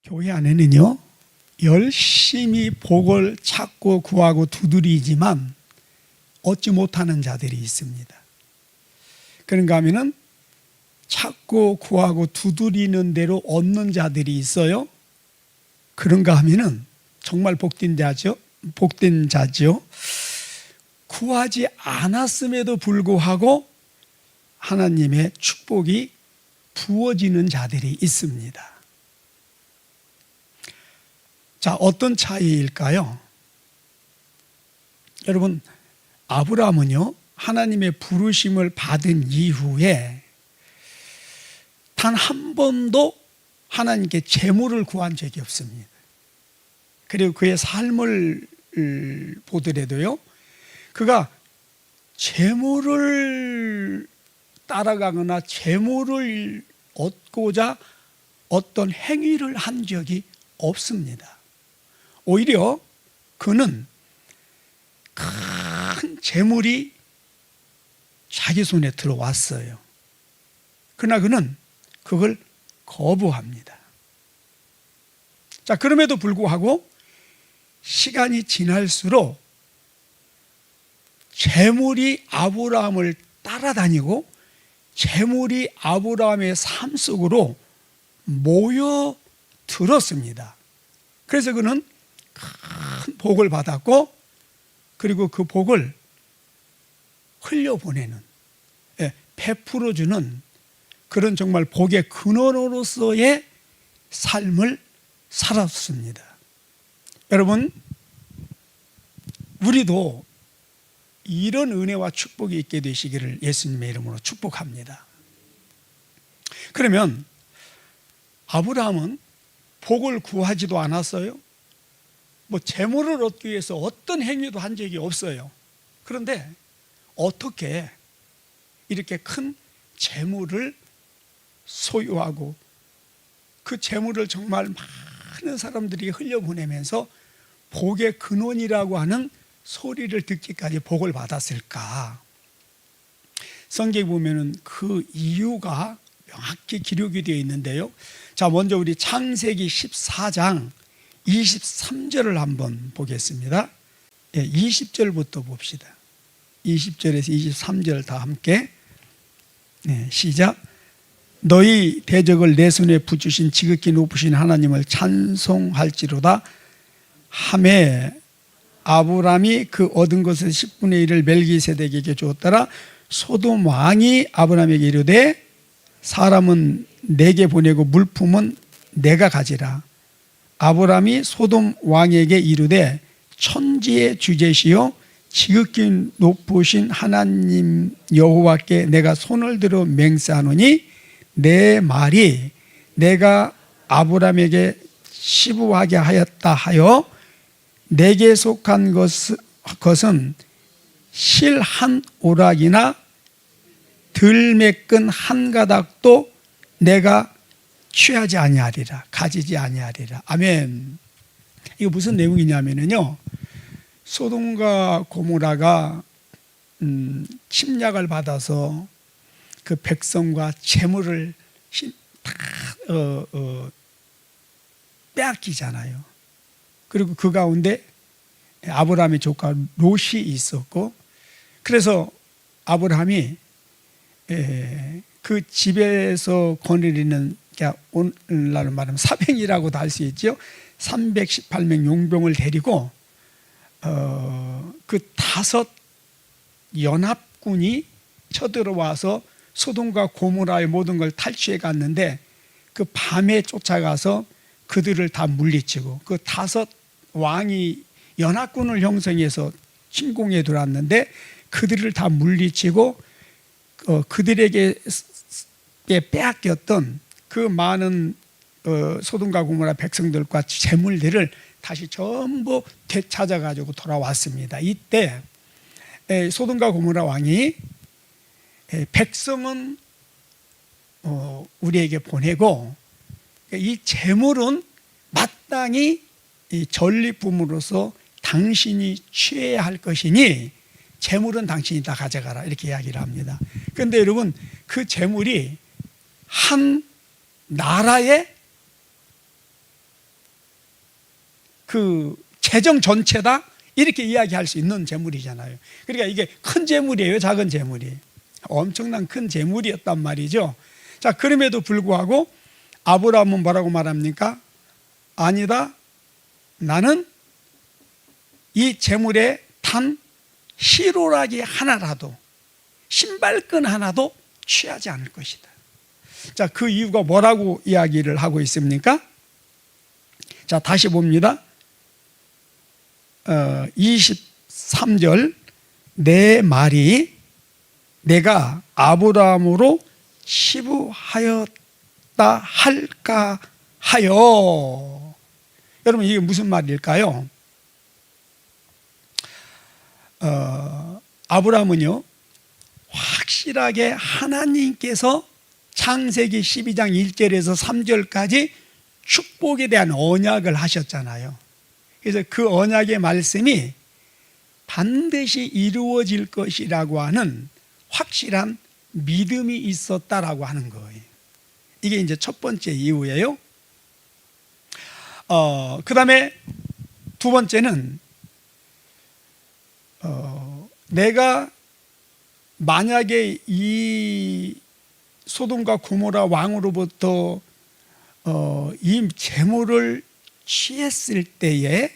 교회 안에는요, 열심히 복을 찾고 구하고 두드리지만 얻지 못하는 자들이 있습니다. 그런가 하면은 찾고 구하고 두드리는 대로 얻는 자들이 있어요. 그런가 하면은 정말 복된 자죠. 구하지 않았음에도 불구하고 하나님의 축복이 부어지는 자들이 있습니다. 자, 어떤 차이일까요? 여러분, 아브라함은요, 하나님의 부르심을 받은 이후에 단 한 번도 하나님께 재물을 구한 적이 없습니다. 그리고 그의 삶을 보더라도요, 그가 재물을 따라가거나 재물을 얻고자 어떤 행위를 한 적이 없습니다. 오히려 그는 큰 재물이 자기 손에 들어왔어요. 그러나 그는 그걸 거부합니다. 자, 그럼에도 불구하고 시간이 지날수록 재물이 아브라함을 따라다니고 재물이 아브라함의 삶 속으로 모여들었습니다. 그래서 그는 큰 복을 받았고, 그리고 그 복을 흘려보내는, 베풀어주는 그런 정말 복의 근원으로서의 삶을 살았습니다. 여러분, 우리도 이런 은혜와 축복이 있게 되시기를 예수님의 이름으로 축복합니다. 그러면 아브라함은 복을 구하지도 않았어요. 재물을 얻기 위해서 어떤 행위도 한 적이 없어요. 그런데 어떻게 이렇게 큰 재물을 소유하고 그 재물을 정말 많은 사람들이 흘려보내면서 복의 근원이라고 하는 소리를 듣기까지 복을 받았을까? 성경에 보면은 그 이유가 명확히 기록이 되어 있는데요. 자, 먼저 우리 창세기 14장 23절을 한번 보겠습니다. 20절부터 봅시다. 20절에서 23절 다 함께. 시작. 너희 대적을 내 손에 붙이신 지극히 높으신 하나님을 찬송할지로다 하매 아브람이 그 얻은 것의 10분의 1을 멜기세덱에게 주었더라. 소돔 왕이 아브람에게 이르되 사람은 내게 보내고 물품은 내가 가지라. 아브람이 소돔 왕에게 이르되 천지의 주제시요 지극히 높으신 하나님 여호와께 내가 손을 들어 맹세하노니 내 말이 내가 아브람에게 시부하게 하였다 하여 내게 속한 것은 실 한 오락이나 들매끈 한 가닥도 내가 취하지 아니하리라, 가지지 아니하리라. 아멘. 이거 무슨 내용이냐면요, 소돔과 고모라가 침략을 받아서 그 백성과 재물을 다 빼앗기잖아요. 그리고 그 가운데 아브라함의 조카 롯이 있었고, 그래서 아브라함이 그 집에서 거느리는, 오늘날로 말하면 사병이라고도 할 수 있죠. 318명 용병을 데리고 그 5 연합군이 쳐들어와서 소돔과 고모라의 모든 걸 탈취해 갔는데, 그 밤에 쫓아가서 그들을 다 물리치고, 그 5 왕이 연합군을 형성해서 침공해 들어왔는데 그들을 다 물리치고 그들에게 빼앗겼던 그 많은 소돔과 고모라 백성들과 재물들을 다시 전부 되찾아가지고 돌아왔습니다. 이때 소돔과 고모라 왕이 백성은 우리에게 보내고 이 재물은 마땅히 전리품으로서 당신이 취해야 할 것이니 재물은 당신이 다 가져가라, 이렇게 이야기를 합니다. 그런데 여러분, 그 재물이 한 나라의 그 재정 전체다 이렇게 이야기할 수 있는 재물이잖아요. 그러니까 이게 큰 재물이에요, 작은 재물이에요? 엄청난 큰 재물이었단 말이죠. 자, 그럼에도 불구하고 아브라함은 뭐라고 말합니까? 아니다, 나는 이 재물에 단 희로라기 하나라도, 신발끈 하나도 취하지 않을 것이다. 자, 그 이유가 뭐라고 이야기를 하고 있습니까? 자, 다시 봅니다. 23절, 내 말이 내가 아브라함으로 시부하였다 할까 하여. 여러분, 이게 무슨 말일까요? 아브라함은요, 확실하게 하나님께서 창세기 12장 1절에서 3절까지 축복에 대한 언약을 하셨잖아요. 그래서 그 언약의 말씀이 반드시 이루어질 것이라고 하는 확실한 믿음이 있었다라고 하는 거예요. 이게 이제 첫 번째 이유예요. 그 다음에 두 번째는 내가 만약에 이 소돔과 고모라 왕으로부터 이 재물을 취했을 때에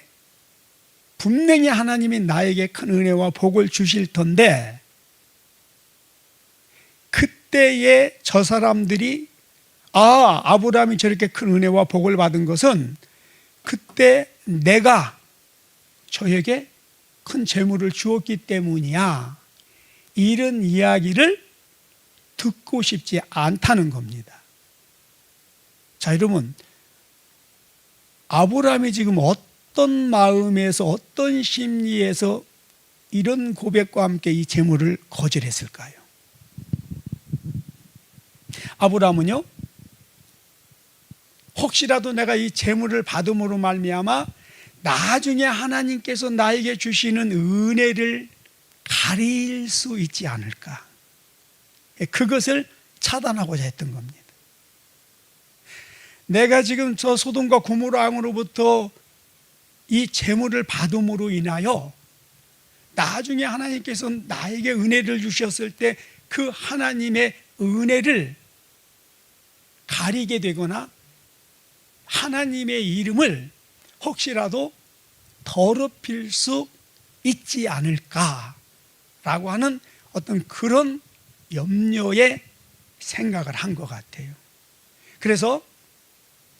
분명히 하나님이 나에게 큰 은혜와 복을 주실 텐데, 그때에 저 사람들이 아브라함이 저렇게 큰 은혜와 복을 받은 것은 그때 내가 저에게 큰 재물을 주었기 때문이야, 이런 이야기를 듣고 싶지 않다는 겁니다. 자, 여러분, 아브라함이 지금 어떤 마음에서, 어떤 심리에서 이런 고백과 함께 이 재물을 거절했을까요? 아브라함은요, 혹시라도 내가 이 재물을 받음으로 말미암아 나중에 하나님께서 나에게 주시는 은혜를 가릴 수 있지 않을까, 그것을 차단하고자 했던 겁니다. 내가 지금 저 소돔과 고모라 왕으로부터 이 재물을 받음으로 인하여 나중에 하나님께서 나에게 은혜를 주셨을 때 그 하나님의 은혜를 가리게 되거나 하나님의 이름을 혹시라도 더럽힐 수 있지 않을까라고 하는 어떤 그런 염려의 생각을 한 것 같아요. 그래서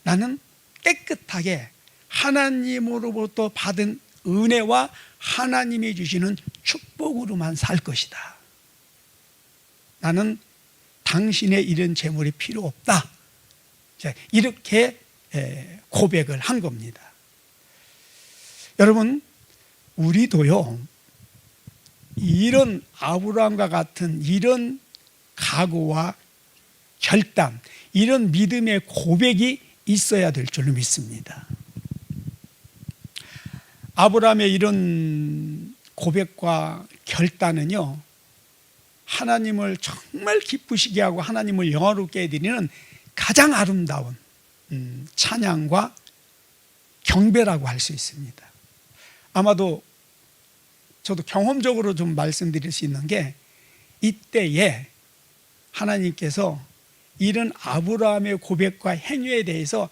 나는 깨끗하게 하나님으로부터 받은 은혜와 하나님이 주시는 축복으로만 살 것이다. 나는 당신의 이런 재물이 필요 없다. 이렇게 고백을 한 겁니다. 여러분, 우리도요, 이런 아브라함과 같은 이런 각오와 결단, 이런 믿음의 고백이 있어야 될 줄로 믿습니다. 아브라함의 이런 고백과 결단은요, 하나님을 정말 기쁘시게 하고 하나님을 영화롭게 해드리는 가장 아름다운 찬양과 경배라고 할 수 있습니다. 아마도 저도 경험적으로 좀 말씀드릴 수 있는 게, 이때에 하나님께서 이런 아브라함의 고백과 행위에 대해서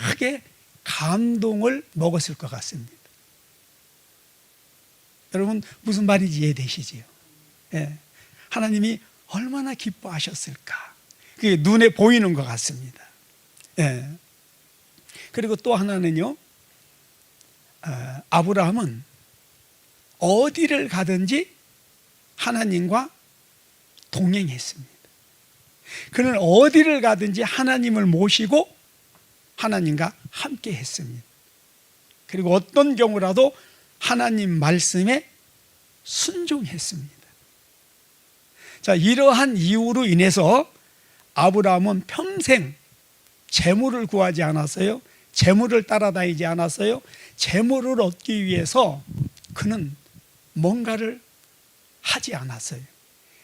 크게 감동을 먹었을 것 같습니다. 여러분, 무슨 말인지 이해되시지요? 예. 하나님이 얼마나 기뻐하셨을까, 그게 눈에 보이는 것 같습니다. 예. 그리고 또 하나는요, 아브라함은 어디를 가든지 하나님과 동행했습니다. 그는 어디를 가든지 하나님을 모시고 하나님과 함께 했습니다. 그리고 어떤 경우라도 하나님 말씀에 순종했습니다. 자, 이러한 이유로 인해서 아브라함은 평생 재물을 구하지 않았어요. 재물을 따라다니지 않았어요. 재물을 얻기 위해서 그는 뭔가를 하지 않았어요.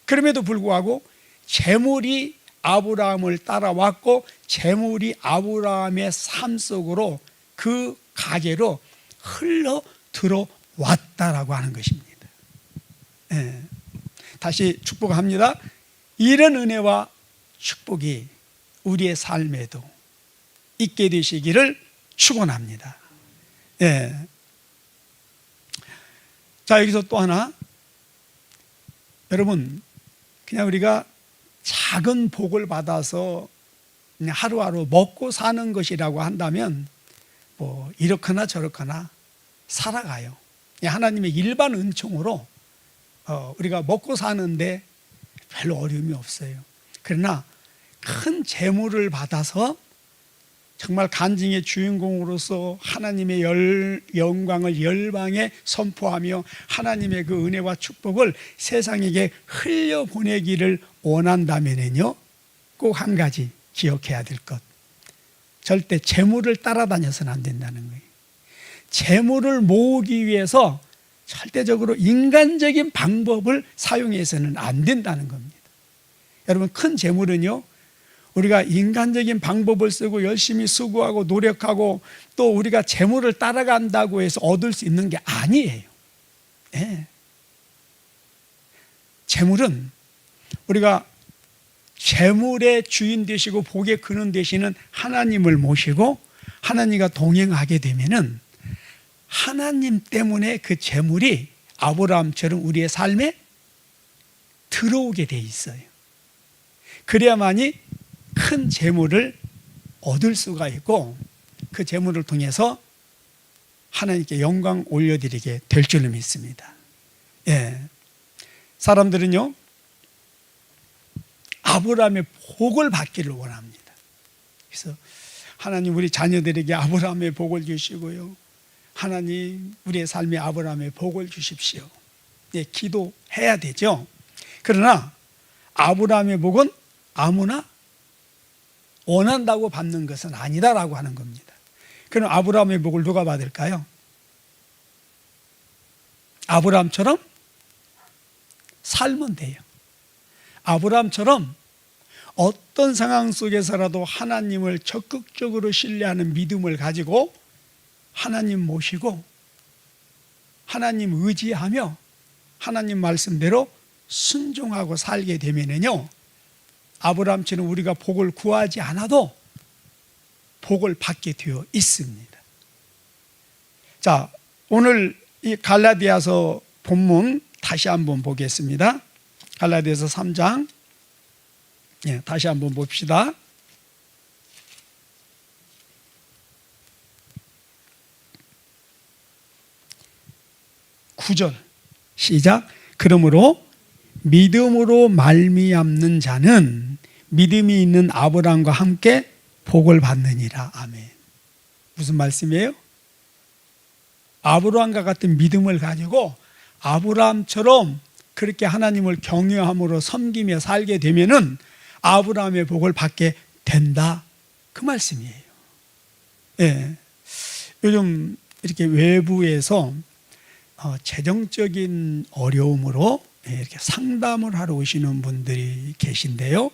그럼에도 불구하고 재물이 아브라함을 따라왔고, 재물이 아브라함의 삶 속으로 그 가게로 흘러 들어왔다라고 하는 것입니다. 예. 다시 축복합니다. 이런 은혜와 축복이 우리의 삶에도 있게 되시기를 축원합니다. 예. 자, 여기서 또 하나, 여러분, 그냥 우리가 작은 복을 받아서 그냥 하루하루 먹고 사는 것이라고 한다면 뭐 이렇거나 저렇거나 살아가요. 하나님의 일반 은총으로 우리가 먹고 사는데 별로 어려움이 없어요. 그러나 큰 재물을 받아서 정말 간증의 주인공으로서 하나님의 영광을 열방에 선포하며 하나님의 그 은혜와 축복을 세상에게 흘려보내기를 원한다면요, 꼭 한 가지 기억해야 될 것, 절대 재물을 따라다녀서는 안 된다는 거예요. 재물을 모으기 위해서 절대적으로 인간적인 방법을 사용해서는 안 된다는 겁니다. 여러분, 큰 재물은요, 우리가 인간적인 방법을 쓰고 열심히 수고하고 노력하고 또 우리가 재물을 따라간다고 해서 얻을 수 있는 게 아니에요. 네. 재물은 우리가 재물의 주인 되시고 복의 근원 되시는 하나님을 모시고 하나님과 동행하게 되면은 하나님 때문에 그 재물이 아브라함처럼 우리의 삶에 들어오게 돼 있어요. 그래야만이 큰 재물을 얻을 수가 있고 그 재물을 통해서 하나님께 영광 올려드리게 될 줄로 믿습니다. 예. 사람들은요, 아브라함의 복을 받기를 원합니다. 그래서 하나님 우리 자녀들에게 아브라함의 복을 주시고요, 하나님 우리의 삶에 아브라함의 복을 주십시오. 예, 기도해야 되죠. 그러나 아브라함의 복은 아무나 원한다고 받는 것은 아니다라고 하는 겁니다. 그럼 아브라함의 복을 누가 받을까요? 아브라함처럼 살면 돼요. 아브라함처럼 어떤 상황 속에서라도 하나님을 적극적으로 신뢰하는 믿음을 가지고 하나님 모시고 하나님 의지하며 하나님 말씀대로 순종하고 살게 되면은요, 아브라함처럼 우리가 복을 구하지 않아도 복을 받게 되어 있습니다. 자, 오늘 이 갈라디아서 본문 다시 한번 보겠습니다. 갈라디아서 3장, 예, 다시 한번 봅시다. (9절) 시작. 그러므로 믿음으로 말미암는 자는 믿음이 있는 아브라함과 함께 복을 받느니라. 아멘. 무슨 말씀이에요? 아브라함과 같은 믿음을 가지고 아브라함처럼 그렇게 하나님을 경외함으로 섬기며 살게 되면은 아브라함의 복을 받게 된다, 그 말씀이에요. 예. 요즘 이렇게 외부에서 재정적인 어려움으로 이렇게 상담을 하러 오시는 분들이 계신데요,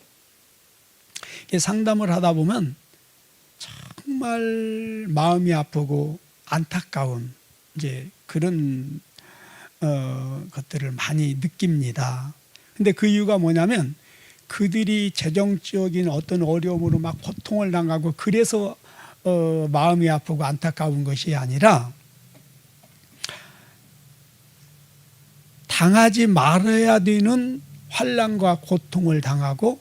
상담을 하다 보면 정말 마음이 아프고 안타까운 이제 그런 것들을 많이 느낍니다. 근데 그 이유가 뭐냐면 그들이 재정적인 어떤 어려움으로 막 고통을 당하고 그래서 마음이 아프고 안타까운 것이 아니라 당하지 말아야 되는 환난과 고통을 당하고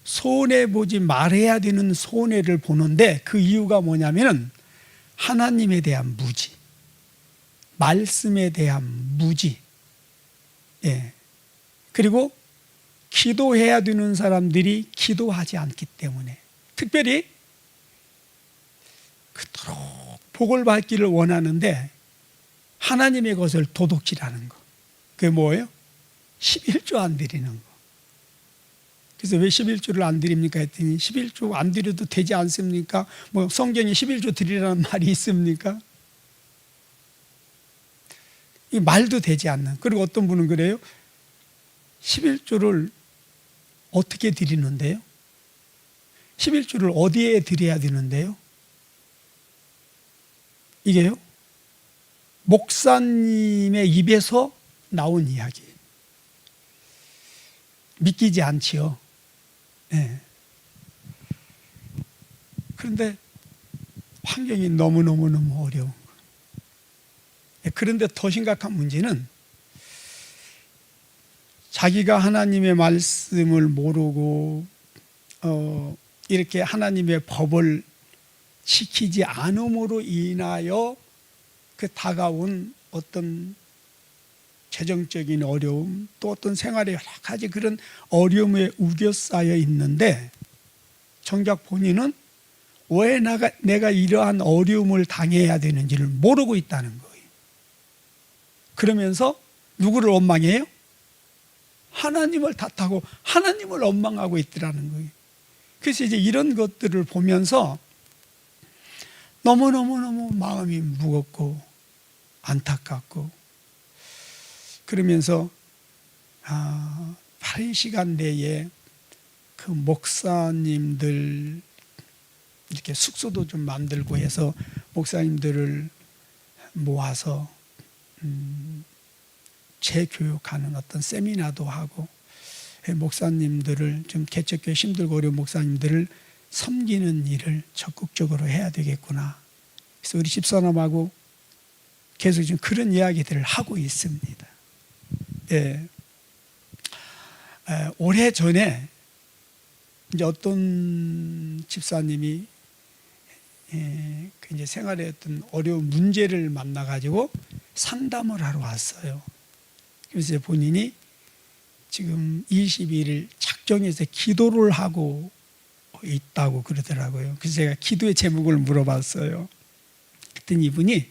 손해보지 말아야 되는 손해를 보는데, 그 이유가 뭐냐면 하나님에 대한 무지, 말씀에 대한 무지, 예. 그리고 기도해야 되는 사람들이 기도하지 않기 때문에, 특별히 그토록 복을 받기를 원하는데 하나님의 것을 도둑질하는 거, 그게 뭐예요? 11조 안 드리는 거. 그래서 왜 11조를 안 드립니까 했더니 11조 안 드려도 되지 않습니까? 뭐 성경에 11조 드리라는 말이 있습니까? 이 말도 되지 않는. 그리고 어떤 분은 그래요. 11조를 어떻게 드리는데요? 11조를 어디에 드려야 되는데요? 이게요, 목사님의 입에서 나온 이야기. 믿기지 않지요. 네. 그런데 환경이 너무너무너무 어려운 거예요. 그런데 더 심각한 문제는 자기가 하나님의 말씀을 모르고 이렇게 하나님의 법을 지키지 않음으로 인하여 그 다가온 어떤 재정적인 어려움, 또 어떤 생활의 여러 가지 그런 어려움에 우겨싸여 있는데 정작 본인은 왜 내가 이러한 어려움을 당해야 되는지를 모르고 있다는 거예요. 그러면서 누구를 원망해요? 하나님을 탓하고 하나님을 원망하고 있더라는 거예요. 그래서 이제 이런 것들을 보면서 너무너무너무 마음이 무겁고 안타깝고, 그러면서 빠른 시간 내에 그 목사님들 이렇게 숙소도 좀 만들고 해서 목사님들을 모아서 재교육하는 어떤 세미나도 하고, 목사님들을 좀 개척교회 힘들고 어려운 목사님들을 섬기는 일을 적극적으로 해야 되겠구나. 그래서 우리 집사람하고 계속 지금 그런 이야기들을 하고 있습니다. 예. 오래 전에 이제 어떤 집사님이 이제 생활의 어떤 어려운 문제를 만나가지고 상담을 하러 왔어요. 그래서 본인이 지금 22일 작정해서 기도를 하고 있다고 그러더라고요. 그래서 제가 기도의 제목을 물어봤어요. 그랬더니 이분이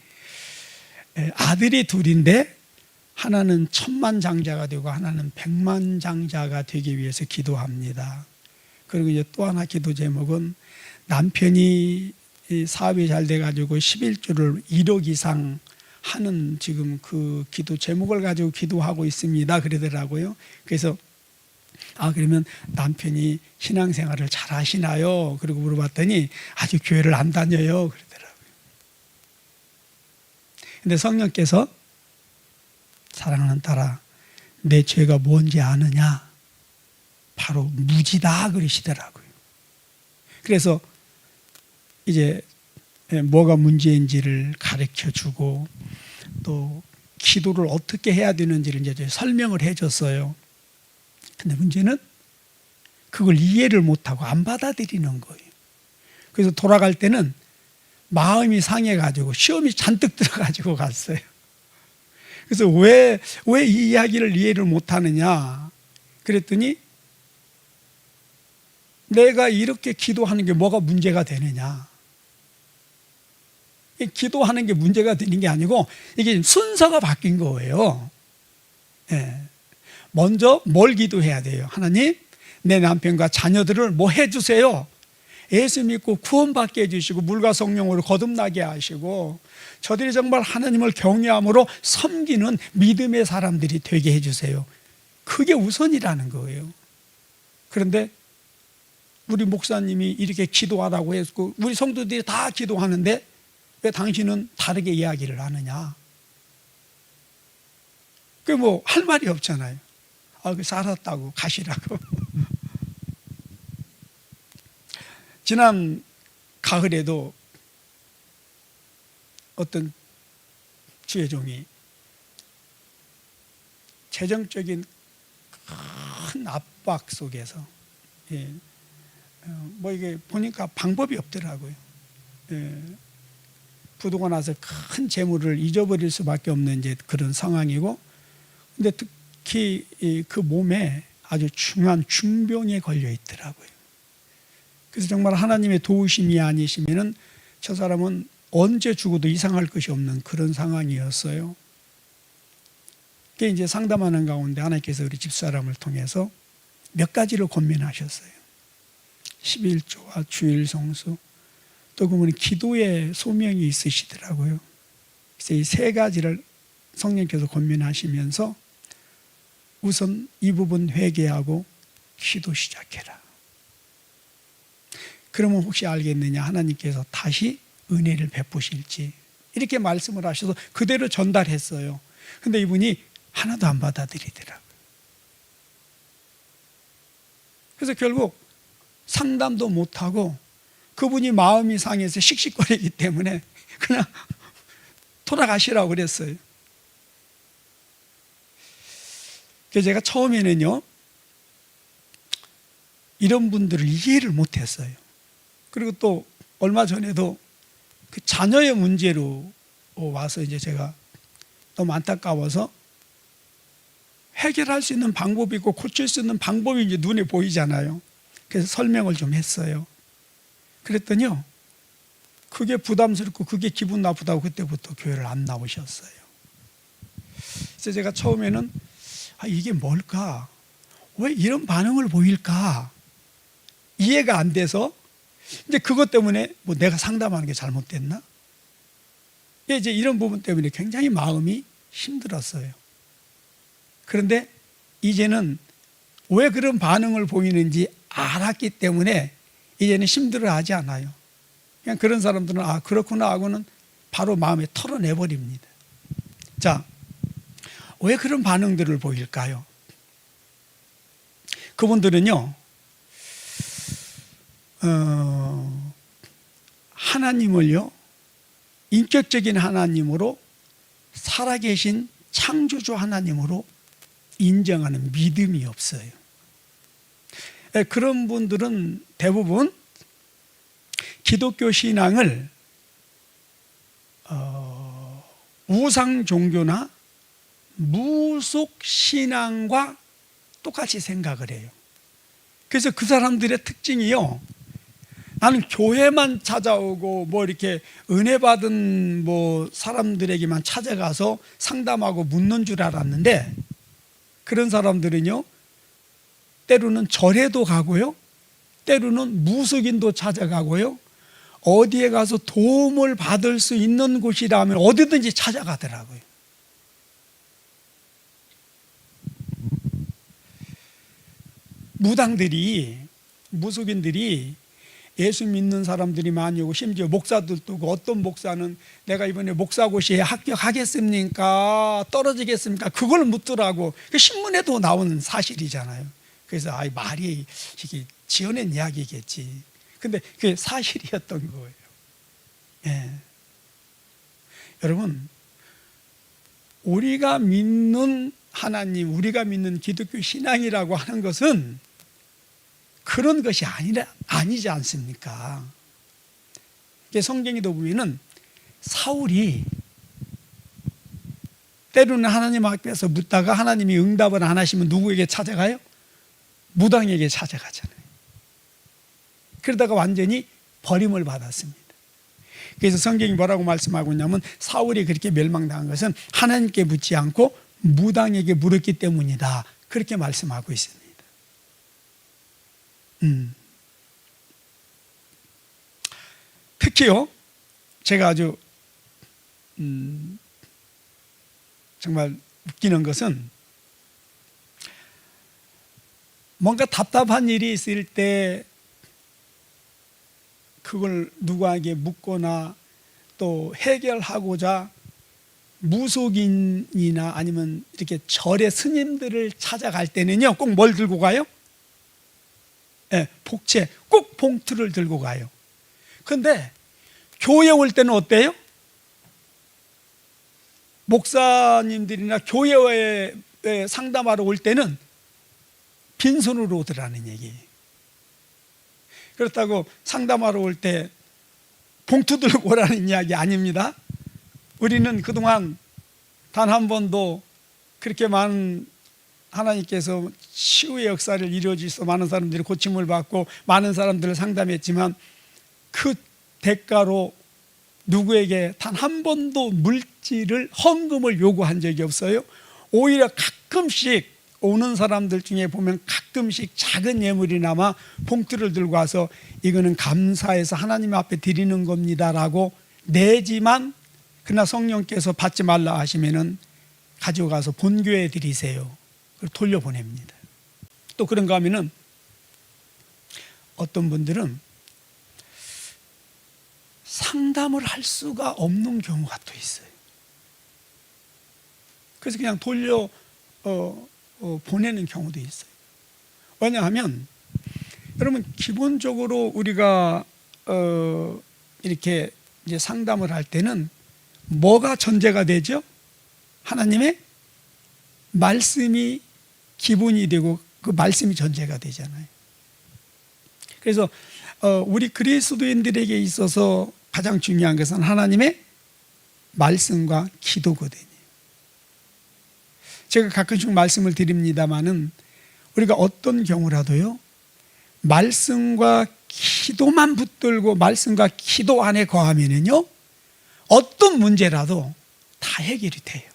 아들이 둘인데 하나는 천만장자가 되고 하나는 백만장자가 되기 위해서 기도합니다. 그리고 이제 또 하나 기도 제목은 남편이 사업이 잘 돼가지고 11조를 1억 이상 하는 지금 그 기도 제목을 가지고 기도하고 있습니다. 그러더라고요. 그래서 그러면 남편이 신앙생활을 잘 하시나요? 그리고 물어봤더니 아직 교회를 안 다녀요. 그러더라고요. 근데 성령께서 사랑하는 딸아, 내 죄가 뭔지 아느냐? 바로 무지다 그러시더라고요. 그래서 이제 뭐가 문제인지를 가르쳐 주고 또 기도를 어떻게 해야 되는지를 이제 설명을 해줬어요. 근데 문제는 그걸 이해를 못하고 안 받아들이는 거예요. 그래서 돌아갈 때는 마음이 상해가지고 시험이 잔뜩 들어가지고 갔어요. 그래서 왜 이 이야기를 이해를 못하느냐 그랬더니 내가 이렇게 기도하는 게 뭐가 문제가 되느냐. 기도하는 게 문제가 되는 게 아니고 이게 순서가 바뀐 거예요. 예. 먼저 뭘 기도해야 돼요? 하나님, 내 남편과 자녀들을 뭐 해주세요? 예수 믿고 구원받게 해주시고 물과 성령으로 거듭나게 하시고 저들이 정말 하나님을 경외함으로 섬기는 믿음의 사람들이 되게 해주세요. 그게 우선이라는 거예요. 그런데 우리 목사님이 이렇게 기도하라고 했고 우리 성도들이 다 기도하는데 왜 당신은 다르게 이야기를 하느냐? 그게 뭐 할 말이 없잖아요. 그 살았다고 가시라고. 지난 가을에도 어떤 주의 종이 재정적인 큰 압박 속에서 뭐 이게 보니까 방법이 없더라고요. 부도가 나서 큰 재물을 잊어버릴 수밖에 없는 이제 그런 상황이고, 근데 특히 그 몸에 아주 중한 중병에 걸려 있더라고요. 그래서 정말 하나님의 도우심이 아니시면은 저 사람은 언제 죽어도 이상할 것이 없는 그런 상황이었어요. 그게 이제 상담하는 가운데 하나님께서 우리 집사람을 통해서 몇 가지를 권면하셨어요. 11조와 주일 성수, 또 그분이 기도의 소명이 있으시더라고요. 그래서 이 세 가지를 성령께서 권면하시면서 우선 이 부분 회개하고 기도 시작해라. 그러면 혹시 알겠느냐? 하나님께서 다시 은혜를 베푸실지. 이렇게 말씀을 하셔서 그대로 전달했어요. 근데 이분이 하나도 안 받아들이더라고요. 그래서 결국 상담도 못하고 그분이 마음이 상해서 씩씩거리기 때문에 그냥 돌아가시라고 그랬어요. 그래서 제가 처음에는요, 이런 분들을 이해를 못했어요. 그리고 또 얼마 전에도 그 자녀의 문제로 와서 이제 제가 너무 안타까워서 해결할 수 있는 방법이 있고 고칠 수 있는 방법이 이제 눈에 보이잖아요. 그래서 설명을 좀 했어요. 그랬더니요, 그게 부담스럽고 그게 기분 나쁘다고 그때부터 교회를 안 나오셨어요. 그래서 제가 처음에는 이게 뭘까? 왜 이런 반응을 보일까? 이해가 안 돼서 이제 그것 때문에 뭐 내가 상담하는 게 잘못됐나? 이제 이런 부분 때문에 굉장히 마음이 힘들었어요. 그런데 이제는 왜 그런 반응을 보이는지 알았기 때문에 이제는 힘들어하지 않아요. 그냥 그런 사람들은 그렇구나 하고는 바로 마음에 털어내버립니다. 자, 왜 그런 반응들을 보일까요? 그분들은요, 하나님을요, 인격적인 하나님으로, 살아계신 창조주 하나님으로 인정하는 믿음이 없어요. 그런 분들은 대부분 기독교 신앙을 우상 종교나 무속 신앙과 똑같이 생각을 해요. 그래서 그 사람들의 특징이요, 나는 교회만 찾아오고 뭐 이렇게 은혜 받은 뭐 사람들에게만 찾아가서 상담하고 묻는 줄 알았는데, 그런 사람들은요, 때로는 절에도 가고요, 때로는 무속인도 찾아가고요, 어디에 가서 도움을 받을 수 있는 곳이라면 어디든지 찾아가더라고요. 무당들이, 무속인들이 예수 믿는 사람들이 많이 오고, 심지어 목사들도 오고, 어떤 목사는 내가 이번에 목사고시에 합격하겠습니까? 떨어지겠습니까? 그걸 묻더라고. 신문에도 나오는 사실이잖아요. 그래서 말이 이게 지어낸 이야기겠지. 근데 그게 사실이었던 거예요. 예. 여러분, 우리가 믿는 하나님, 우리가 믿는 기독교 신앙이라고 하는 것은 그런 것이 아니지 않습니까? 성경에도 보면은 사울이 때로는 하나님 앞에서 묻다가 하나님이 응답을 안 하시면 누구에게 찾아가요? 무당에게 찾아가잖아요. 그러다가 완전히 버림을 받았습니다. 그래서 성경이 뭐라고 말씀하고 있냐면, 사울이 그렇게 멸망당한 것은 하나님께 묻지 않고 무당에게 물었기 때문이다, 그렇게 말씀하고 있습니다. 특히요, 제가 아주 정말 웃기는 것은, 뭔가 답답한 일이 있을 때 그걸 누구에게 묻거나 또 해결하고자 무속인이나 아니면 이렇게 절의 스님들을 찾아갈 때는요, 꼭 뭘 들고 가요? 복채, 꼭 봉투를 들고 가요. 그런데 교회 올 때는 어때요? 목사님들이나 교회에 상담하러 올 때는 빈손으로 오더라는 얘기예요. 그렇다고 상담하러 올 때 봉투 들고 오라는 이야기 아닙니다. 우리는 그동안 단 한 번도 그렇게 많은 하나님께서 치유의 역사를 이루어주셔서 많은 사람들이 고침을 받고 많은 사람들을 상담했지만, 그 대가로 누구에게 단 한 번도 물질을, 헌금을 요구한 적이 없어요. 오히려 가끔씩 오는 사람들 중에 보면 가끔씩 작은 예물이나마 봉투를 들고 와서 이거는 감사해서 하나님 앞에 드리는 겁니다라고 내지만, 그러나 성령께서 받지 말라 하시면은 가지고 가서 본교에 드리세요. 그걸 돌려보냅니다. 또 그런가 하면은 어떤 분들은 상담을 할 수가 없는 경우가 또 있어요. 그래서 그냥 돌려 보내는 경우도 있어요. 왜냐하면 여러분, 기본적으로 우리가 이렇게 이제 상담을 할 때는 뭐가 전제가 되죠? 하나님의 말씀이 기본이 되고 그 말씀이 전제가 되잖아요. 그래서 우리 그리스도인들에게 있어서 가장 중요한 것은 하나님의 말씀과 기도거든요. 제가 가끔씩 말씀을 드립니다마는 우리가 어떤 경우라도요, 말씀과 기도만 붙들고 말씀과 기도 안에 거하면은요, 어떤 문제라도 다 해결이 돼요.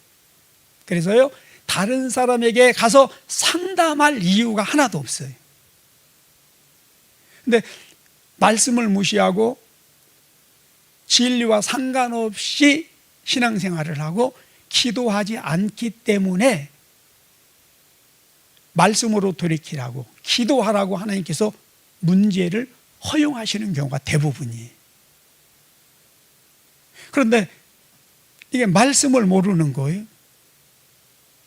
그래서요, 다른 사람에게 가서 상담할 이유가 하나도 없어요. 근데 말씀을 무시하고 진리와 상관없이 신앙생활을 하고 기도하지 않기 때문에 말씀으로 돌이키라고, 기도하라고 하나님께서 문제를 허용하시는 경우가 대부분이에요. 그런데 이게 말씀을 모르는 거예요.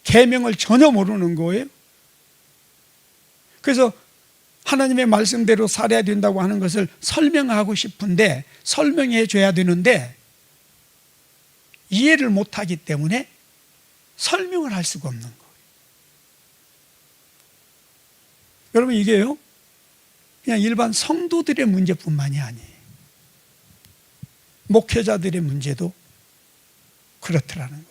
계명을 전혀 모르는 거예요. 그래서 하나님의 말씀대로 살아야 된다고 하는 것을 설명하고 싶은데, 설명해 줘야 되는데 이해를 못하기 때문에 설명을 할 수가 없는 거예요. 여러분, 이게요, 그냥 일반 성도들의 문제뿐만이 아니에요. 목회자들의 문제도 그렇더라는 거예요.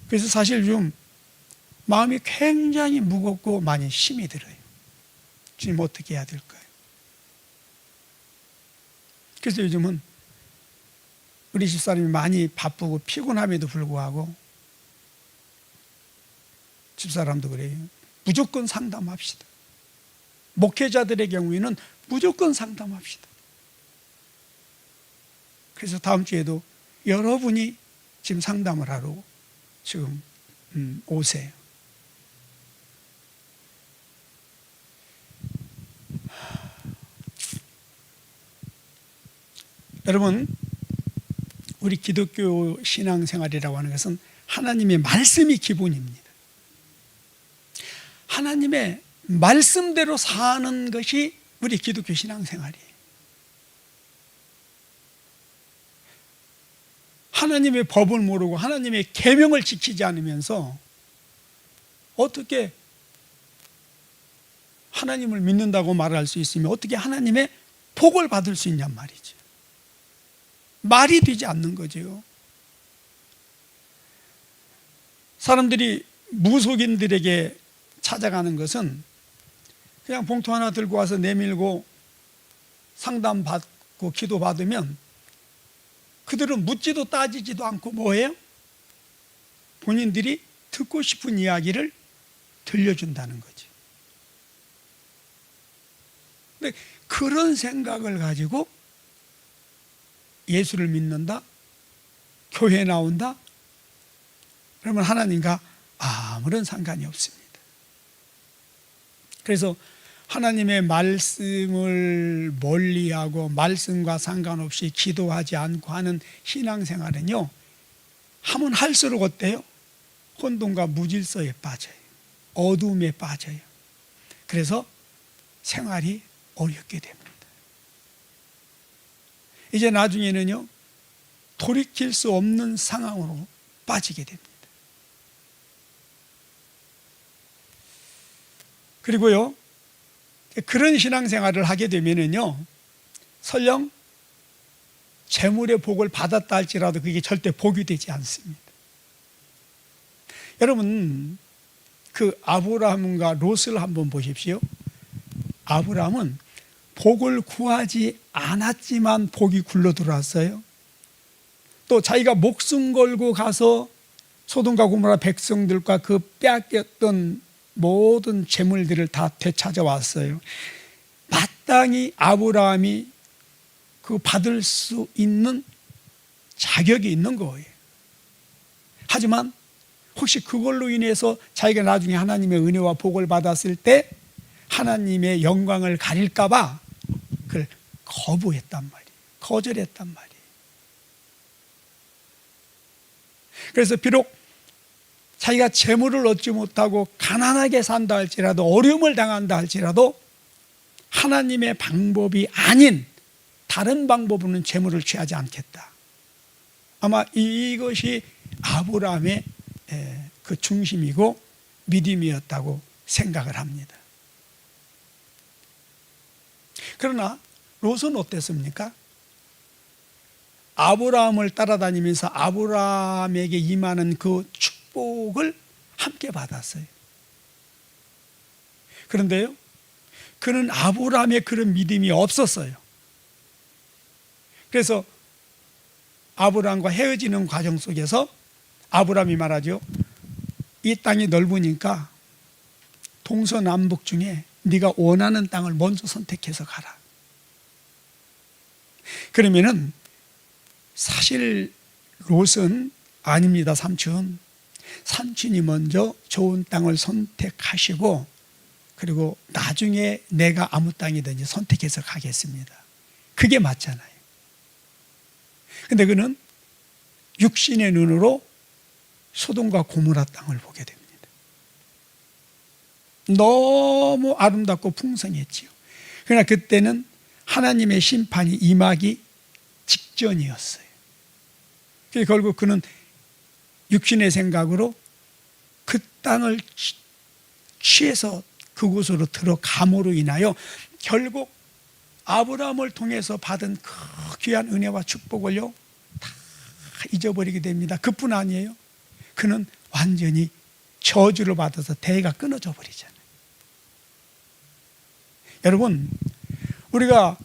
그래서 사실 좀 마음이 굉장히 무겁고 많이 힘이 들어요. 주님, 어떻게 해야 될까요? 그래서 요즘은 우리 집사람이 많이 바쁘고 피곤함에도 불구하고 집사람도 그래요. 무조건 상담합시다. 목회자들의 경우에는 무조건 상담합시다. 그래서 다음 주에도 여러분이 지금 상담을 하러 지금 오세요. 여러분, 우리 기독교 신앙생활이라고 하는 것은 하나님의 말씀이 기본입니다. 하나님의 말씀대로 사는 것이 우리 기독교 신앙생활이에요. 하나님의 법을 모르고 하나님의 계명을 지키지 않으면서 어떻게 하나님을 믿는다고 말할 수 있으며 어떻게 하나님의 복을 받을 수 있냔 말이죠. 말이 되지 않는 거죠. 사람들이 무속인들에게 찾아가는 것은 그냥 봉투 하나 들고 와서 내밀고 상담받고 기도받으면 그들은 묻지도 따지지도 않고 뭐예요? 본인들이 듣고 싶은 이야기를 들려준다는 거죠. 근데 그런 생각을 가지고 예수를 믿는다? 교회에 나온다? 그러면 하나님과 아무런 상관이 없습니다. 그래서 하나님의 말씀을 멀리하고 말씀과 상관없이 기도하지 않고 하는 신앙생활은요, 하면 할수록 어때요? 혼돈과 무질서에 빠져요. 어두움에 빠져요. 그래서 생활이 어렵게 됩니다. 이제 나중에는요, 돌이킬 수 없는 상황으로 빠지게 됩니다. 그리고요, 그런 신앙생활을 하게 되면은요, 설령 재물의 복을 받았다 할지라도 그게 절대 복이 되지 않습니다. 여러분, 그 아브라함과 롯을 한번 보십시오. 아브라함은 복을 구하지 않았지만 복이 굴러 들어왔어요. 또 자기가 목숨 걸고 가서 소돔과 고모라 백성들과 그 빼앗겼던 모든 재물들을 다 되찾아왔어요. 마땅히 아브라함이 그 받을 수 있는 자격이 있는 거예요. 하지만 혹시 그걸로 인해서 자기가 나중에 하나님의 은혜와 복을 받았을 때 하나님의 영광을 가릴까 봐 그걸 거부했단 말이에요. 거절했단 말이에요. 그래서 비록 자기가 재물을 얻지 못하고 가난하게 산다 할지라도, 어려움을 당한다 할지라도 하나님의 방법이 아닌 다른 방법으로는 재물을 취하지 않겠다. 아마 이것이 아브라함의 그 중심이고 믿음이었다고 생각을 합니다. 그러나 롯은 어땠습니까? 아브라함을 따라다니면서 아브라함에게 임하는 그 축복을 함께 받았어요. 그런데요, 그는 아브라함의 그런 믿음이 없었어요. 그래서 아브라함과 헤어지는 과정 속에서 아브라함이 말하죠. 이 땅이 넓으니까 동서남북 중에 네가 원하는 땅을 먼저 선택해서 가라. 그러면은 사실 롯은 아닙니다, 삼촌. 삼촌이 먼저 좋은 땅을 선택하시고 그리고 나중에 내가 아무 땅이든지 선택해서 가겠습니다. 그게 맞잖아요. 근데 그는 육신의 눈으로 소돔과 고모라 땅을 보게 됩니다. 너무 아름답고 풍성했지요. 그러나 그때는 하나님의 심판이 임하기 직전이었어요. 결국 그는 육신의 생각으로 그 땅을 취해서 그곳으로 들어감으로 인하여 결국 아브라함을 통해서 받은 그 귀한 은혜와 축복을요 다 잊어버리게 됩니다. 그뿐 아니에요. 그는 완전히 저주를 받아서 대가 끊어져 버리잖아요. 여러분, 우리가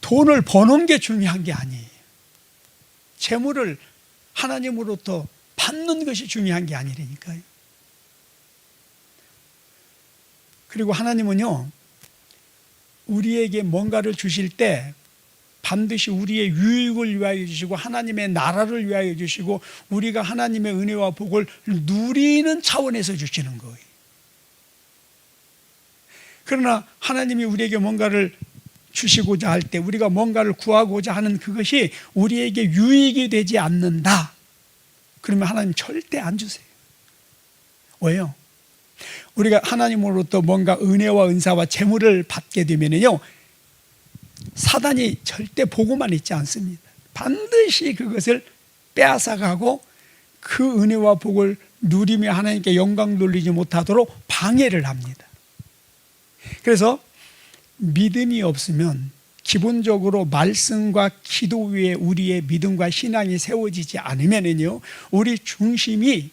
돈을 버는 게 중요한 게 아니에요. 재물을 하나님으로부터 받는 것이 중요한 게 아니라니까요. 그리고 하나님은요, 우리에게 뭔가를 주실 때 반드시 우리의 유익을 위하여 주시고 하나님의 나라를 위하여 주시고 우리가 하나님의 은혜와 복을 누리는 차원에서 주시는 거예요. 그러나 하나님이 우리에게 뭔가를 주시고자 할 때, 우리가 뭔가를 구하고자 하는 그것이 우리에게 유익이 되지 않는다, 그러면 하나님 절대 안 주세요. 왜요? 우리가 하나님으로부터 뭔가 은혜와 은사와 재물을 받게 되면요, 사단이 절대 보고만 있지 않습니다. 반드시 그것을 빼앗아가고 그 은혜와 복을 누리며 하나님께 영광 돌리지 못하도록 방해를 합니다. 그래서 믿음이 없으면 기본적으로 말씀과 기도 위에 우리의 믿음과 신앙이 세워지지 않으면요, 우리 중심이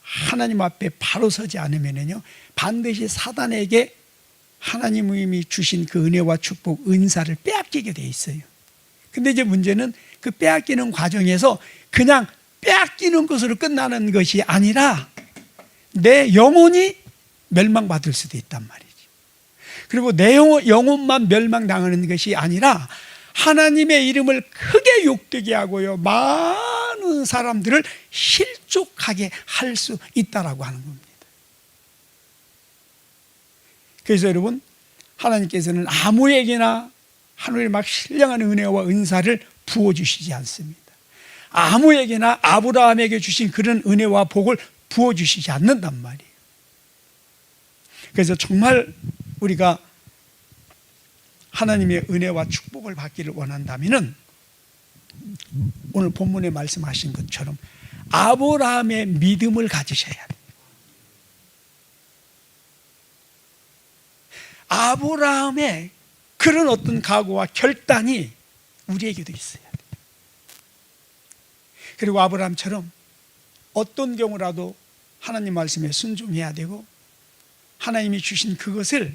하나님 앞에 바로 서지 않으면요, 반드시 사단에게 하나님이 주신 그 은혜와 축복, 은사를 빼앗기게 돼 있어요. 근데 이제 문제는 그 빼앗기는 과정에서 그냥 빼앗기는 것으로 끝나는 것이 아니라 내 영혼이 멸망받을 수도 있단 말이죠. 그리고 내 영혼만 멸망당하는 것이 아니라 하나님의 이름을 크게 욕되게 하고요, 많은 사람들을 실족하게 할 수 있다라고 하는 겁니다. 그래서 여러분, 하나님께서는 아무에게나 하늘의 막 신령한 은혜와 은사를 부어주시지 않습니다. 아무에게나 아브라함에게 주신 그런 은혜와 복을 부어주시지 않는단 말이에요. 그래서 정말 우리가 하나님의 은혜와 축복을 받기를 원한다면 오늘 본문에 말씀하신 것처럼 아브라함의 믿음을 가지셔야 돼요. 아브라함의 그런 어떤 각오와 결단이 우리에게도 있어야 돼요. 그리고 아브라함처럼 어떤 경우라도 하나님 말씀에 순종해야 되고 하나님이 주신 그것을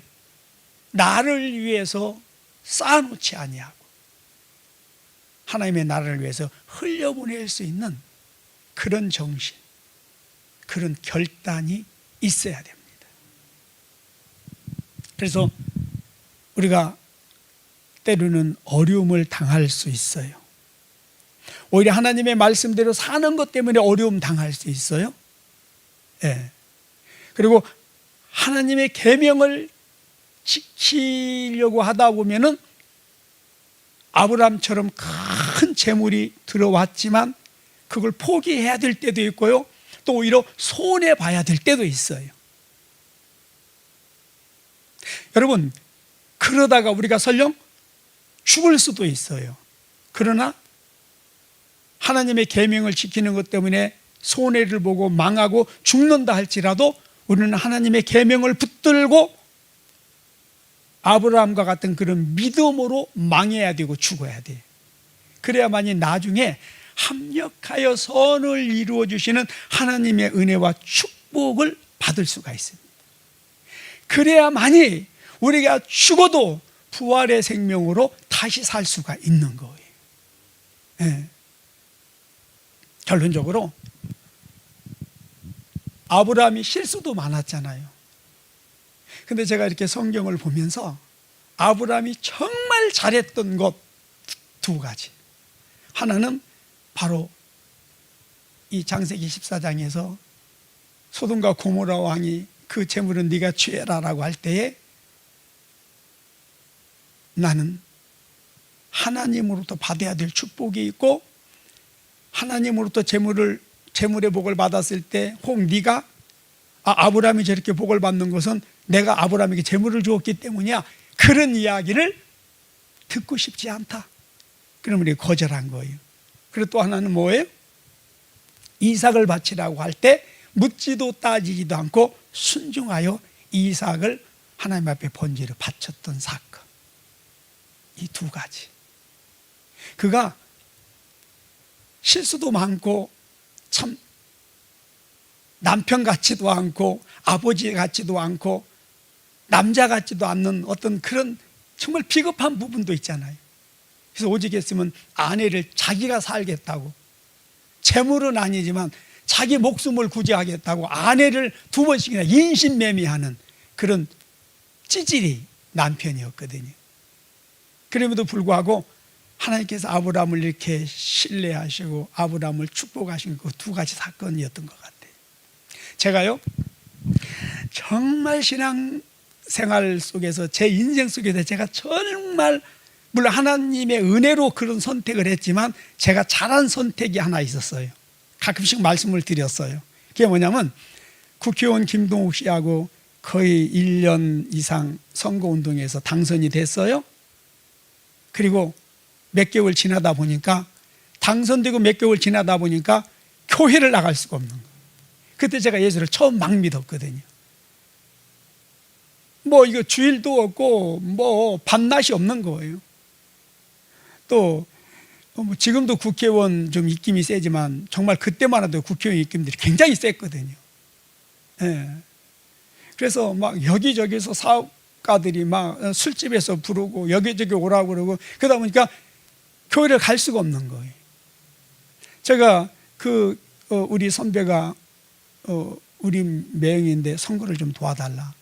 나를 위해서 쌓아놓지 아니하고 하나님의 나라를 위해서 흘려보낼 수 있는 그런 정신, 그런 결단이 있어야 됩니다. 그래서 우리가 때로는 어려움을 당할 수 있어요. 오히려 하나님의 말씀대로 사는 것 때문에 어려움 당할 수 있어요. 예. 그리고 하나님의 계명을 지키려고 하다 보면은 아브라함처럼 큰 재물이 들어왔지만 그걸 포기해야 될 때도 있고요, 또 오히려 손해봐야 될 때도 있어요. 여러분, 그러다가 우리가 설령 죽을 수도 있어요. 그러나 하나님의 계명을 지키는 것 때문에 손해를 보고 망하고 죽는다 할지라도 우리는 하나님의 계명을 붙들고 아브라함과 같은 그런 믿음으로 망해야 되고 죽어야 돼요. 그래야만이 나중에 합력하여 선을 이루어 주시는 하나님의 은혜와 축복을 받을 수가 있습니다. 그래야만이 우리가 죽어도 부활의 생명으로 다시 살 수가 있는 거예요. 네. 결론적으로 아브라함이 실수도 많았잖아요. 근데 제가 이렇게 성경을 보면서 아브라함이 정말 잘했던 것 두 가지. 하나는 바로 이 창세기 14장에서 소돔과 고모라 왕이 그 재물은 네가 취해라 라고 할 때에 나는 하나님으로부터 받아야 될 축복이 있고 하나님으로부터 재물의 복을 받았을 때 혹 네가 아브라함이 저렇게 복을 받는 것은 내가 아브라함에게 재물을 주었기 때문이야, 그런 이야기를 듣고 싶지 않다. 그러면 우리가 거절한 거예요. 그리고 또 하나는 뭐예요? 이삭을 바치라고 할 때 묻지도 따지지도 않고 순종하여 이삭을 하나님 앞에 번제로 바쳤던 사건. 이 두 가지. 그가 실수도 많고 참 남편 같지도 않고 아버지 같지도 않고 남자 같지도 않는 어떤 그런 정말 비겁한 부분도 있잖아요. 그래서 오직 했으면 아내를 자기가 살겠다고, 재물은 아니지만 자기 목숨을 구제하겠다고 아내를 2번씩이나 인신매매하는 그런 찌질이 남편이었거든요. 그럼에도 불구하고 하나님께서 아브라함을 이렇게 신뢰하시고 아브라함을 축복하신 그 두 가지 사건이었던 것 같아요. 제가요 정말 신앙생활 속에서 제 인생 속에서 제가 정말 물론 하나님의 은혜로 그런 선택을 했지만 제가 잘한 선택이 하나 있었어요. 가끔씩 말씀을 드렸어요. 그게 뭐냐면 국회의원 김동욱 씨하고 거의 1년 이상 선거운동에서 당선이 됐어요. 그리고 몇 개월 지나다 보니까 당선되고 몇 개월 지나다 보니까 교회를 나갈 수가 없는 거예요. 그때 제가 예수를 처음 막 믿었거든요. 뭐 이거 주일도 없고 뭐 밤낮이 없는 거예요. 또 지금도 국회의원 좀 입김이 세지만 정말 그때만 해도 국회의원 입김들이 굉장히 셌거든요. 예. 그래서 막 여기저기서 사업가들이 막 술집에서 부르고 여기저기 오라고 그러고 그러다 보니까 교회를 갈 수가 없는 거예요. 제가 우리 선배가 우리 매형인데 선거를 좀 도와달라.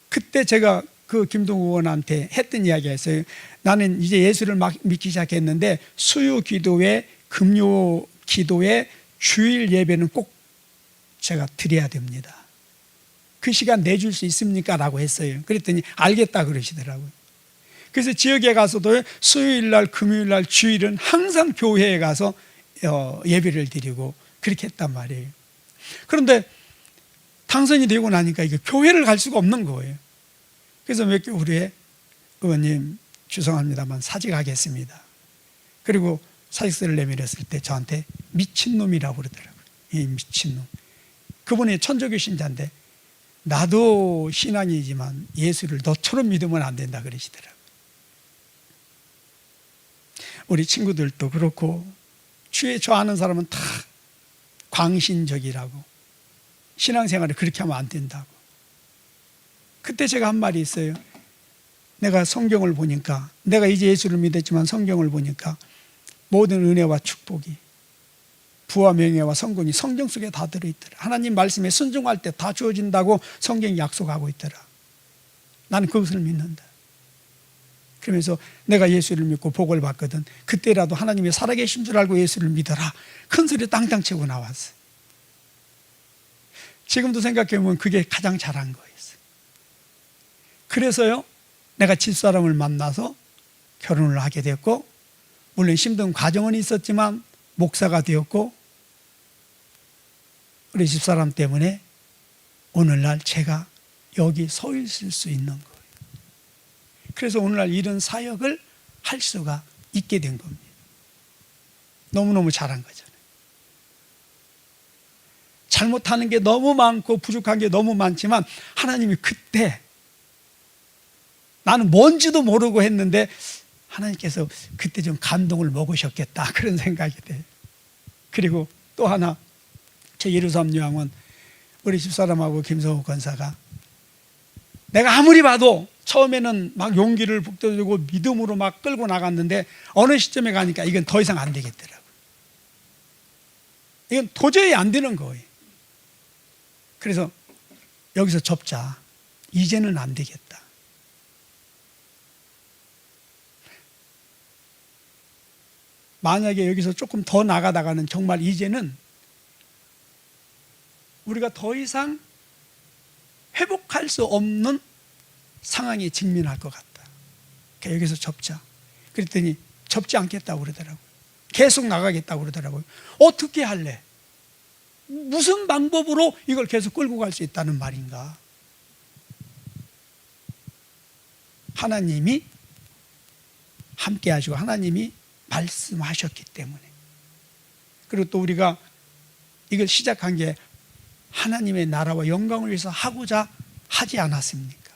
그때 제가 그 김동욱 의원한테 했던 이야기가 있어요. 나는 이제 예수를 막 믿기 시작했는데 수요 기도회, 금요 기도회, 주일 예배는 꼭 제가 드려야 됩니다. 그 시간 내줄 수 있습니까? 라고 했어요. 그랬더니 알겠다 그러시더라고요. 그래서 지역에 가서도 수요일날, 금요일날, 주일은 항상 교회에 가서 예배를 드리고 그렇게 했단 말이에요. 그런데 당선이 되고 나니까 이게 교회를 갈 수가 없는 거예요. 그래서 몇 개월 후에 의원님 죄송합니다만 사직하겠습니다. 그리고 사직서를 내밀었을 때 저한테 미친놈이라고 그러더라고요. 이 미친놈. 그분이 천주교 신자인데 나도 신앙이지만 예수를 너처럼 믿으면 안 된다 그러시더라고요. 우리 친구들도 그렇고 주에 좋아하는 사람은 다 광신적이라고 신앙생활을 그렇게 하면 안 된다고. 그때 제가 한 말이 있어요. 내가 성경을 보니까 내가 이제 예수를 믿었지만 성경을 보니까 모든 은혜와 축복이 부와 명예와 성공이 성경 속에 다 들어있더라. 하나님 말씀에 순종할 때 다 주어진다고 성경이 약속하고 있더라. 나는 그것을 믿는다. 그러면서 내가 예수를 믿고 복을 받거든 그때라도 하나님이 살아계신 줄 알고 예수를 믿어라. 큰 소리 땅땅 치고 나왔어. 지금도 생각해보면 그게 가장 잘한 거였어요. 그래서요 내가 집사람을 만나서 결혼을 하게 됐고 물론 힘든 과정은 있었지만 목사가 되었고, 우리 집사람 때문에 오늘날 제가 여기 서 있을 수 있는 거예요. 그래서 오늘날 이런 사역을 할 수가 있게 된 겁니다. 너무너무 잘한 거잖아요. 잘못하는 게 너무 많고 부족한 게 너무 많지만 하나님이 그때 나는 뭔지도 모르고 했는데 하나님께서 그때 좀 감동을 먹으셨겠다, 그런 생각이 돼요. 그리고 또 하나, 제 예루살렘 요양원 우리 집사람하고 김성호 권사가, 내가 아무리 봐도 처음에는 막 용기를 북돋우고 믿음으로 막 끌고 나갔는데 어느 시점에 가니까 이건 더 이상 안 되겠더라고요. 이건 도저히 안 되는 거예요. 그래서 여기서 접자. 이제는 안 되겠다. 만약에 여기서 조금 더 나가다가는 정말 이제는 우리가 더 이상 회복할 수 없는 상황에 직면할 것 같다. 그러니까 여기서 접자. 그랬더니 접지 않겠다고 그러더라고요. 계속 나가겠다고 그러더라고요. 어떻게 할래? 무슨 방법으로 이걸 계속 끌고 갈 수 있다는 말인가? 하나님이 함께 하시고 하나님이 말씀하셨기 때문에. 그리고 또 우리가 이걸 시작한 게 하나님의 나라와 영광을 위해서 하고자 하지 않았습니까?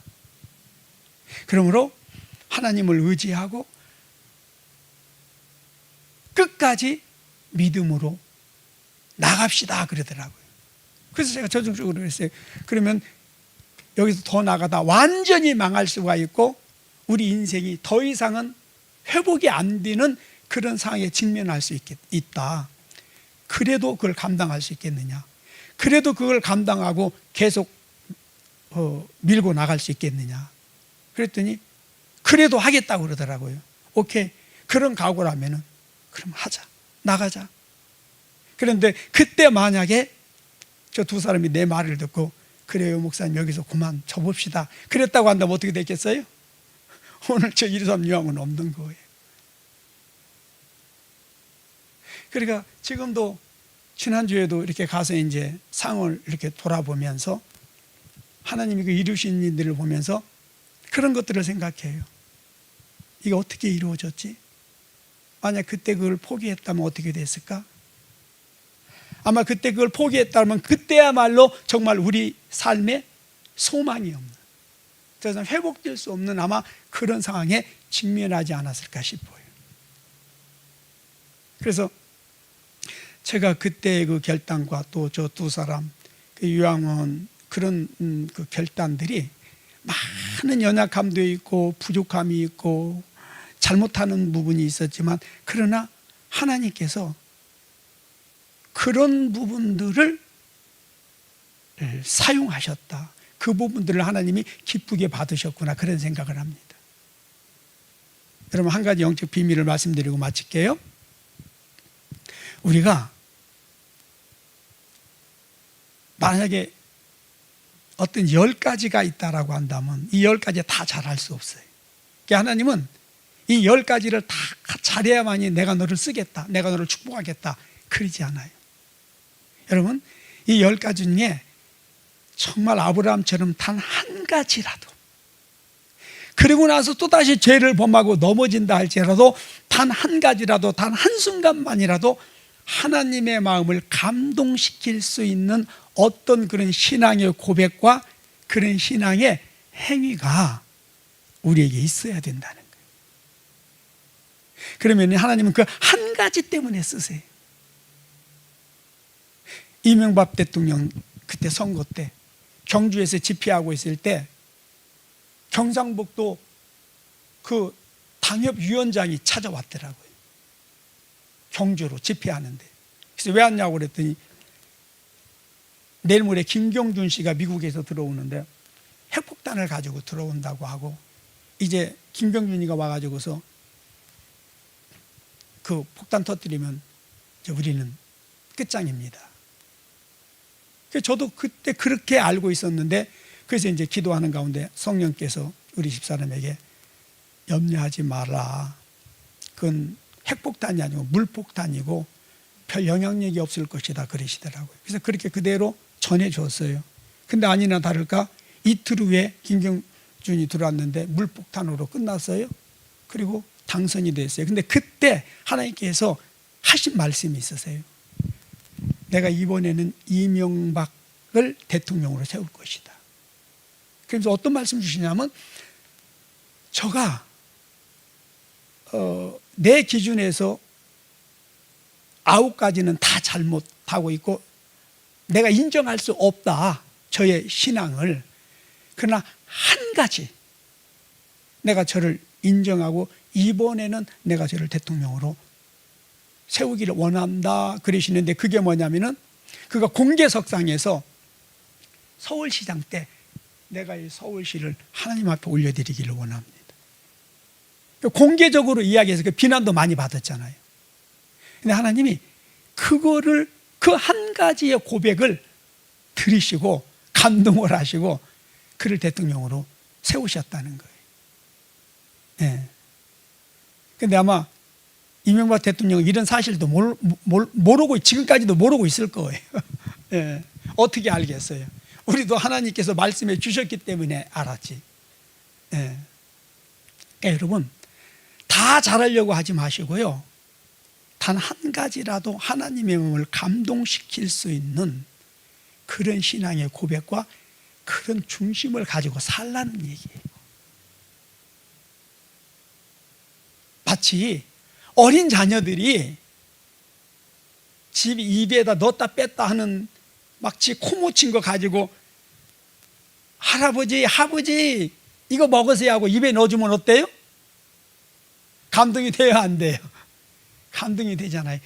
그러므로 하나님을 의지하고 끝까지 믿음으로 나갑시다 그러더라고요. 그래서 제가 저중적으로 그랬어요. 그러면 여기서 더 나가다 완전히 망할 수가 있고 우리 인생이 더 이상은 회복이 안 되는 그런 상황에 직면할 수 있다. 그래도 그걸 감당할 수 있겠느냐? 그래도 그걸 감당하고 계속 밀고 나갈 수 있겠느냐? 그랬더니 그래도 하겠다고 그러더라고요. 오케이, 그런 각오라면은 그럼 하자, 나가자. 그런데 그때 만약에 저 두 사람이 내 말을 듣고 그래요 목사님 여기서 그만 접읍시다 그랬다고 한다면 어떻게 됐겠어요? 오늘 저 예루살렘 요양은 없는 거예요. 그러니까 지금도 지난주에도 이렇게 가서 이제 상을 이렇게 돌아보면서 하나님이 그 이루신 일들을 보면서 그런 것들을 생각해요. 이게 어떻게 이루어졌지? 만약 그때 그걸 포기했다면 어떻게 됐을까? 아마 그때 그걸 포기했다면 그때야말로 정말 우리 삶에 소망이 없는, 더 이상 회복될 수 없는 아마 그런 상황에 직면하지 않았을까 싶어요. 그래서 제가 그때의 그 결단과 또 저 두 사람 그 요양원 그런 그 결단들이 많은 연약함도 있고 부족함이 있고 잘못하는 부분이 있었지만 그러나 하나님께서 그런 부분들을 사용하셨다. 그 부분들을 하나님이 기쁘게 받으셨구나 그런 생각을 합니다. 여러분 한 가지 영적 비밀을 말씀드리고 마칠게요. 우리가 만약에 어떤 10가지가 있다라고 한다면 이 10가지 다 잘할 수 없어요. 그러니까 하나님은 이 10가지를 다 잘해야만이 내가 너를 쓰겠다, 내가 너를 축복하겠다 그러지 않아요. 여러분 이 10가지 중에 정말 아브라함처럼 단 한 가지라도, 그리고 나서 또다시 죄를 범하고 넘어진다 할지라도 단 한 가지라도, 단 한순간만이라도 하나님의 마음을 감동시킬 수 있는 어떤 그런 신앙의 고백과 그런 신앙의 행위가 우리에게 있어야 된다는 거예요. 그러면 하나님은 그 한 가지 때문에 쓰세요. 이명박 대통령 그때 선거 때 경주에서 집회하고 있을 때 경상북도 그 당협위원장이 찾아왔더라고요. 경주로 집회하는데. 그래서 왜 왔냐고 그랬더니 내일 모레 김경준 씨가 미국에서 들어오는데 핵폭탄을 가지고 들어온다고 하고 이제 김경준이가 와가지고서 그 폭탄 터뜨리면 우리는 끝장입니다. 저도 그때 그렇게 알고 있었는데 그래서 이제 기도하는 가운데 성령께서 우리 집사람에게 염려하지 마라. 그건 핵폭탄이 아니고 물폭탄이고 별 영향력이 없을 것이다 그러시더라고요. 그래서 그렇게 그대로 전해줬어요. 근데 아니나 다를까 이틀 후에 김경준이 들어왔는데 물폭탄으로 끝났어요. 그리고 당선이 됐어요. 근데 그때 하나님께서 하신 말씀이 있으세요. 내가 이번에는 이명박을 대통령으로 세울 것이다. 그래서 어떤 말씀 주시냐면 저가 내 기준에서 9가지는 다 잘못하고 있고 내가 인정할 수 없다. 저의 신앙을. 그러나 한 가지 내가 저를 인정하고 이번에는 내가 저를 대통령으로 세우기를 원한다 그러시는데 그게 뭐냐면은 그가 공개석상에서 서울시장 때 내가 이 서울시를 하나님 앞에 올려드리기를 원합니다. 공개적으로 이야기해서 그 비난도 많이 받았잖아요. 근데 하나님이 그거를 그 한 가지의 고백을 들으시고 감동을 하시고 그를 대통령으로 세우셨다는 거예요. 네. 근데 아마 이명박 대통령은 이런 사실도 모르고 지금까지도 모르고 있을 거예요. 네. 어떻게 알겠어요? 우리도 하나님께서 말씀해 주셨기 때문에 알았지. 네. 그러니까 여러분 다 잘하려고 하지 마시고요. 단 한 가지라도 하나님의 마음을 감동시킬 수 있는 그런 신앙의 고백과 그런 중심을 가지고 살라는 얘기예요. 마치 어린 자녀들이 집 입에다 넣었다 뺐다 하는 마치 코 묻힌 거 가지고 할아버지, 아버지 이거 먹으세요 하고 입에 넣어주면 어때요? 감동이 돼요, 안 돼요? 감동이 되잖아요.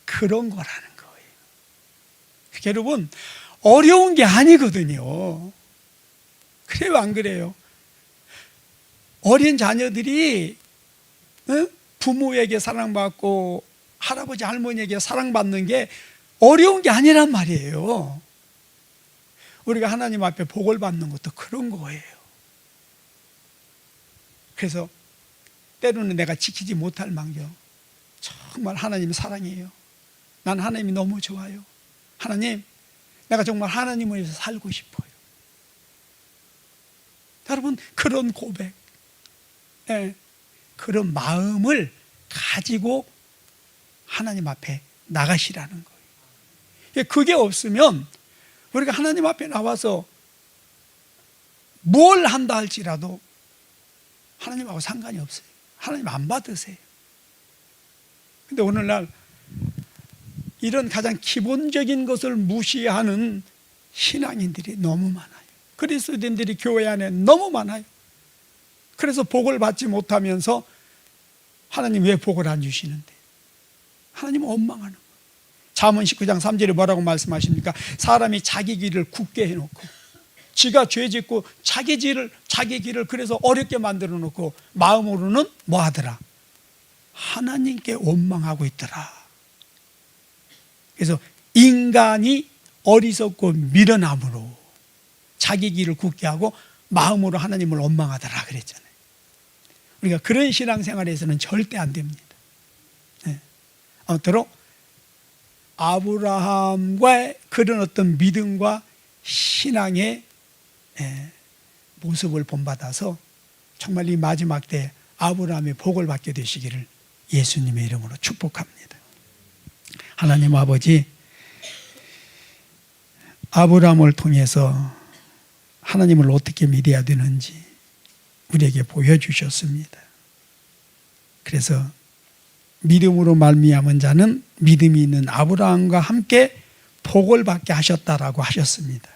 그런 거라는 거예요. 여러분 어려운 게 아니거든요. 그래요, 안 그래요? 어린 자녀들이 부모에게 사랑받고 할아버지 할머니에게 사랑받는 게 어려운 게 아니란 말이에요. 우리가 하나님 앞에 복을 받는 것도 그런 거예요. 그래서 때로는 내가 지키지 못할 망정 정말 하나님 사랑해요. 난 하나님이 너무 좋아요. 하나님 내가 정말 하나님을 위해서 살고 싶어요. 여러분 그런 고백, 그런 마음을 가지고 하나님 앞에 나가시라는 거예요. 그게 없으면 우리가 하나님 앞에 나와서 뭘 한다 할지라도 하나님하고 상관이 없어요. 하나님 안 받으세요. 근데 오늘날 이런 가장 기본적인 것을 무시하는 신앙인들이 너무 많아요. 그리스도인들이 교회 안에 너무 많아요. 그래서 복을 받지 못하면서 하나님 왜 복을 안 주시는데? 하나님은 원망하는 거예요. 잠언 19장 3절에 뭐라고 말씀하십니까? 사람이 자기 길을 굳게 해놓고 지가 죄짓고 자기 길을 그래서 어렵게 만들어 놓고 마음으로는 뭐 하더라? 하나님께 원망하고 있더라. 그래서 인간이 어리석고 미련함으로 자기 길을 굳게 하고 마음으로 하나님을 원망하더라 그랬잖아요. 우리가 그런 신앙생활에서는 절대 안 됩니다. 아무쪼록 아브라함과의 그런 어떤 믿음과 신앙의 모습을 본받아서 정말 이 마지막 때 아브라함의 복을 받게 되시기를 예수님의 이름으로 축복합니다. 하나님 아버지, 아브라함을 통해서 하나님을 어떻게 믿어야 되는지 우리에게 보여주셨습니다. 그래서 믿음으로 말미암은 자는 믿음이 있는 아브라함과 함께 복을 받게 하셨다라고 하셨습니다.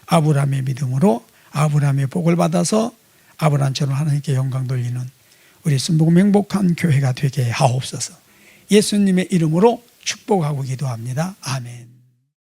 아브라함의 믿음으로 아브라함의 복을 받아서 아브라함처럼 하나님께 영광 돌리는 우리 순복음 행복한 교회가 되게 하옵소서. 예수님의 이름으로 축복하고 기도합니다. 아멘.